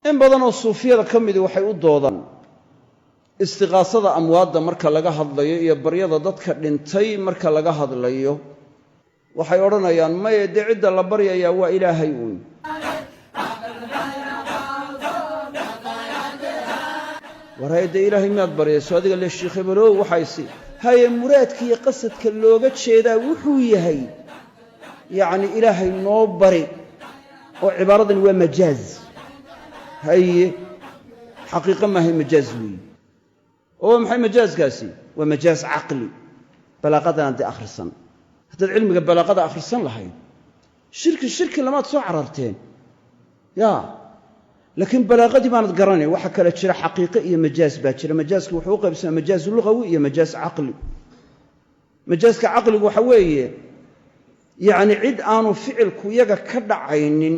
in badan oo suufiyada ka midi waxay u doodaan istiqaasada amwaadda marka laga hadlayo iyo baryada dadka dhintay marka laga hadlayo waxay odhanayaan maye dee cidda la baryayaa waa ilaahay uun war hayde ilaahay miyaad baryayso adiga le sheekh hebelow waxaysi haye muraadka iyo qasadka looga jeedaa wuxuu yahay yacni ilaahay noo bari oo cibaaradan waa majaaz haye xaqiiqo maahay majaaz weeye oo maxay majaazkaasi waa majaaz caqli balaaqadan hadda akhrisan haddaad cilmiga balaaqada akhrisan lahayd shirki lamaad soo cararteen yaa laakiin balaaqadii baanad garanayn waxa kale jira xaqiiqo iyo majaaz baa jira majaazku wuxuu u qaybsamaa majaaz lugawi iyo majaaz caqli majaazka caqligu waxa weeye yacni cid aanu ficilku iyaga ka dhacaynin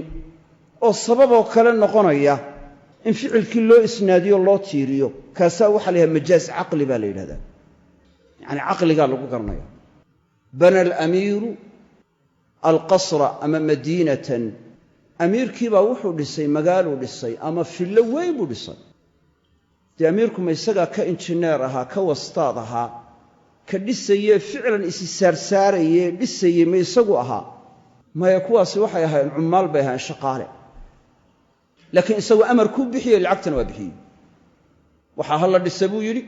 oo sababoo kale noqonaya in ficilkii loo isnaadiyo loo tiiriyo kaasaa waxaa la yidhaha majaaz caqli baa la yidhahdaa yacni caqligaa lagu garanaya bana alamiiru alqasra ama madiinatan amiirkii baa wuxuu dhisay magaaluu dhisay ama fillo weyn buu dhisay dee amiirku ma isagaa ka injineer ahaa ka wastaad ahaa ka dhisayee ficlan isi saarsaarayee dhisayey ma isagu ahaa maya kuwaasi waxay ahaayeen cummaal bay ahaayeen shaqaale laakiin isagu amar kuu bixiyey lacagtana waa bixiyey waxaa ha la dhisa buu yidhi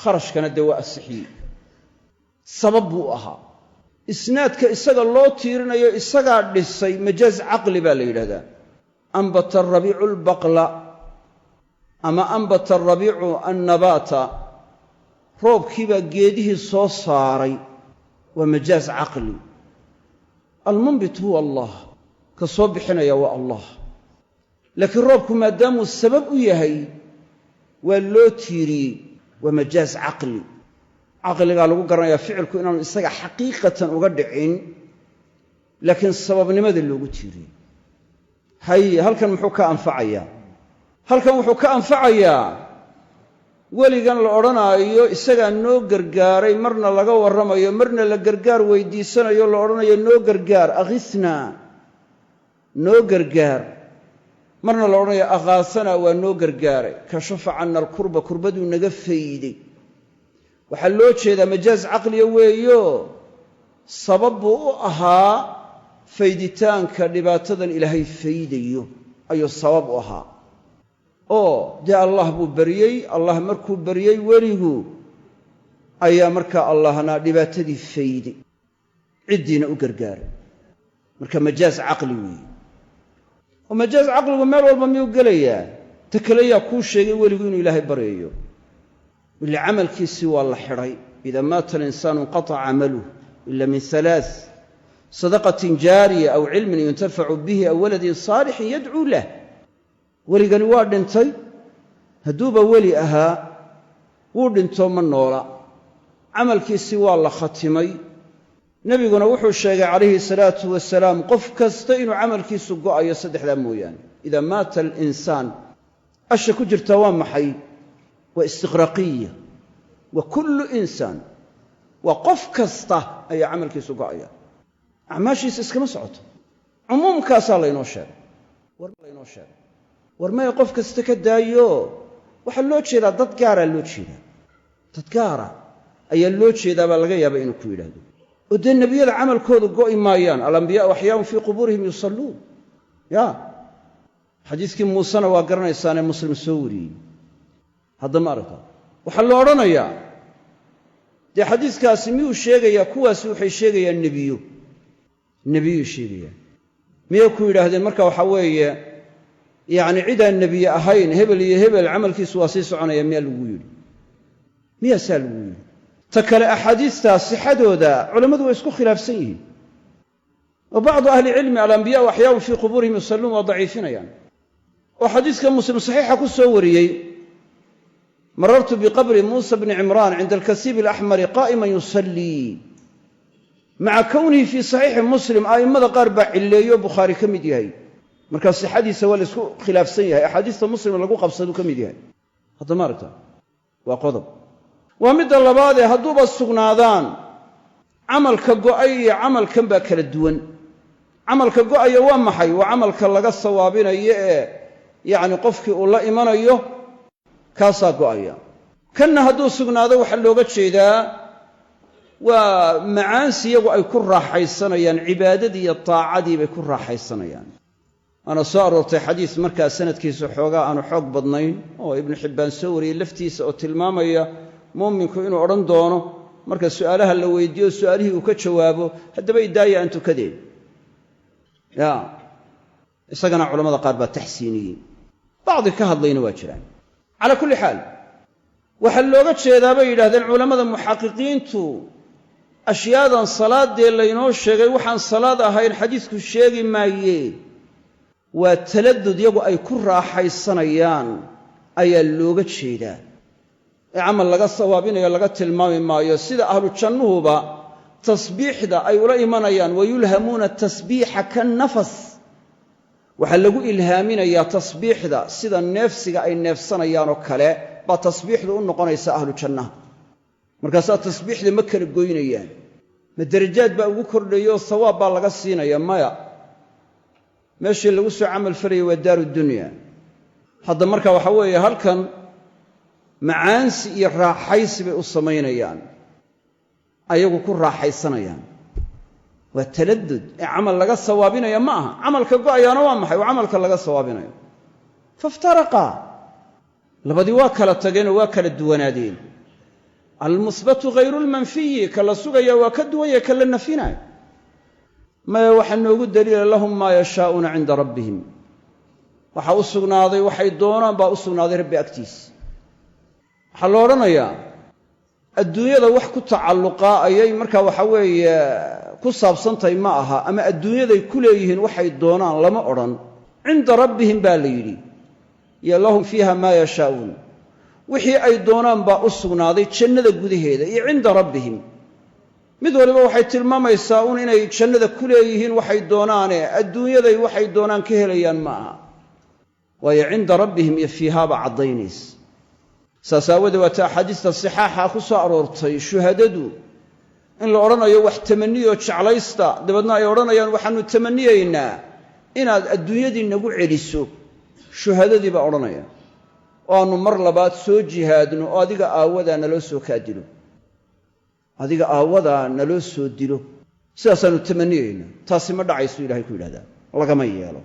kharashkana dee waa asixiyey sabab buu ahaa isnaadka isaga loo tiirinayo isagaa dhisay majaaz caqli baa la yidhahdaa ambata arabiicu albaqla ama ambata arabiicu annabaata roobkiibaa geedihii soo saaray waa majaaz caqli almunbit huwa allah ka soo bixinaya waa allah laakiin roobku maadaamuu sabab u yahay waa loo tiiriyey waa majaaz caqli caqligaa lagu garanayaa ficilku inaanu isaga xaqiiqatan uga dhicin laakiin sababnimada loogu tiiriyey haye halkan muxuu ka anfacayaa halkan wuxuu ka anfacayaa weligan la odhanaayo isagaa noo gargaaray marna laga warramayo marna la gargaar weydiisanayo la odhanayo noo gargaar akhisnaa noo gargaar marna la odhanayo akhaasanaa waa noo gargaaray kashafa canna alkurba kurbaduu naga fayday waxaa loo jeedaa majaaz caqliya weeyo sabab buu u ahaa fayditaanka dhibaatadan ilaahay faydayo ayuu sabab u ahaa oo dee allah buu baryey allah markuu baryey weligu ayaa markaa allahna dhibaatadii fayday ciddiina u gargaaray marka majaaz caqli weeye oo majaaz caqligu meel walba miyuu gelayaa ta kale yaa kuu sheegay weligu inuu ilaahay baryayo wili camalkiisii waa la xidhay ida maata alinsaanu inqataca camaluh ila min halaaث sadaqatin jaariya aw cilmin yuntafacu bihi aw waladin saalixin yadcuu lah weligani waa dhintay hadduuba weli ahaa wuu dhinto ma noola camalkiisii waa la khatimay nebiguna wuxuu sheegay calayhi salaatu wasalaam qof kasta inuu camalkiisu go'ayo saddexdaa mooyaane ida maata alinsaan asha ku jirtaa waa maxay waa istiqraaqiya wa kullu insaan waa qof kasta ayaa camalkiisu go'aya acmaashiisa iskama socoto cumuumkaasaa laynoo sheegay war maya qof kasta ka daayo waxaa loo jeedaa dad gaaraa loo jeedaa dad gaara ayaa loo jeedaa baa laga yaabaa inuu ku yidhaahdo oo dee nebiyada camalkooda go'i maayaan alambiyaau axyaa'un fii qubuurihim yusalluun ya xadiiskii muusena waa garanaysaanee muslim soo wariyey haddama aragta waxaa la odhanayaa dee xadiiskaasi miyuu sheegayaa kuwaasi waxay sheegayaan nebiyuu sheegayaan miyay ku yidhaahdeen marka waxaa weeye yacni cidaan nebiye ahayn hebel iyo hebel camalkiisu waa sii soconaya miyaa lagu yidhi miyaasaa lagu yidhi ta kale axaadiistaa sixadooda culammadu way isku khilaafsan yihiin oo bacdu ahlicilmi alambiyaau axyaa'un fii qubuurihim yusalluun waa daciifinayaan oo xadiiska muslim saxiixa ku soo wariyey marartu biqabri muusa bni cimraan cinda alkasiib alaxmari qaa'iman yusallii maca kownihi fii saxiixi muslim a'immada qaar baa cilleeyo bukhaari ka mid yahay markaa sixadiisa waa la isku khilaafsan yahay axaadiista muslim lagu qabsaduu ka mid yahay haddama aragta waa qodob waa midda labaadee hadduuba sugnaadaan camalka go'ay iyo camalkan baa kala duwan camalka go'aya waa maxay waa camalka laga sawaabinayo ee yacni qofkii uu la imanayo kaasaa go'aya kanna hadduu sugnaado waxaa looga jeedaa waa macaansi iyagu ay ku raaxaysanayaan cibaadadii iyo taacadii bay ku raaxaysanayaan waana soo aroortay xadiis markaa sanadkiisu xoogaa aanu xoog badnayn oo ibnu xibbaan soo wariyey laftiisa oo tilmaamaya mu'minku inuu odhan doono marka su'aalaha la weydiiyo su'aalihii uu ka jawaabo haddaba idaaya aan tukadeen ya isagana culamada qaar baa taxsiiniyey bacdi ka hadlayna waa jiraan calaa kulli xaal waxaa looga jeedaa bay yidhahdeen culammada muxaqiqiintu ashyaadan salaadee laynoo sheegay waxaan salaad ahayn xadiisku sheegi maaye waa taladud yagu ay ku raaxaysanayaan ayaa looga jeedaa ee camal laga sawaabinayo laga tilmaami maayo sida ahlu jannuhuba tasbiixda ay ula imanayaan wayulhamuuna tasbiixa kannafas waxaa lagu ilhaaminayaa tasbiixda sida neefsiga ay neefsanayaanoo kale baa tasbiixdu u noqonaysa ahlu jannaha markaasaa tasbiixda ma kala goynayaan ma darajaad baa ugu kordhaya oo sawaab baa laga siinaya maya meeshii lagu soo camal falayay waa daaru dunya hadda marka waxa weeye halkan macaansi iyo raaxaysi bay u samaynayaan ayagu ku raaxaysanayaan waa taladud ee camal laga sawaabinaya ma aha camalka go'ayaana waa maxay waa camalka laga sawaabinayo faftaraqaa labadii waa kala tageenoo waa kala duwanaadeen almuhbatu hayru lmanfiyi ka la sugaya waa ka duwanya ka la nafinayo maya waxaa noogu daliila lahum maa yashaa'uuna cinda rabbihim waxaa u sugnaaday waxay doonaan baa u sugnaaday rabbi agtiisa waxaa la odhanayaa adduunyada wax ku tacalluqaa ayay markaa waxa weeye ku saabsantahay ma aha ama adduunyaday ku leeyihiin waxay doonaan lama odhan cinda rabbihim baa la yidhi iyo lahum fiiha maa yashaa'uun wixii ay doonaan baa u sugnaaday jannada gudaheeda iyo cinda rabbihim mid waliba waxay tilmaamaysaa uun inay jannada ku leeyihiin waxay doonaane adduunyaday waxay doonaan ka helayaan ma aha waayo cinda rabbihim iyo fiihaaba caddaynaysa saas aawadee waata axaadiista sixaaxa ku soo aroortay shuhadadu in la odhanayo wax tamanniyoo jeclaysta dabeedna ay odhanayaan waxaannu tamanniyaynaa inaad adduunyadii nagu celiso shuhadadii baa odhanaya oo aannu mar labaad soo jihaadno oo adiga aawadaa naloo soo kaa dilo adiga aawadaa naloo soo dilo sidaasaannu tamanniyaynaa taasi ma dhacaysu ilahay ku yidhahdaa lagama yeelo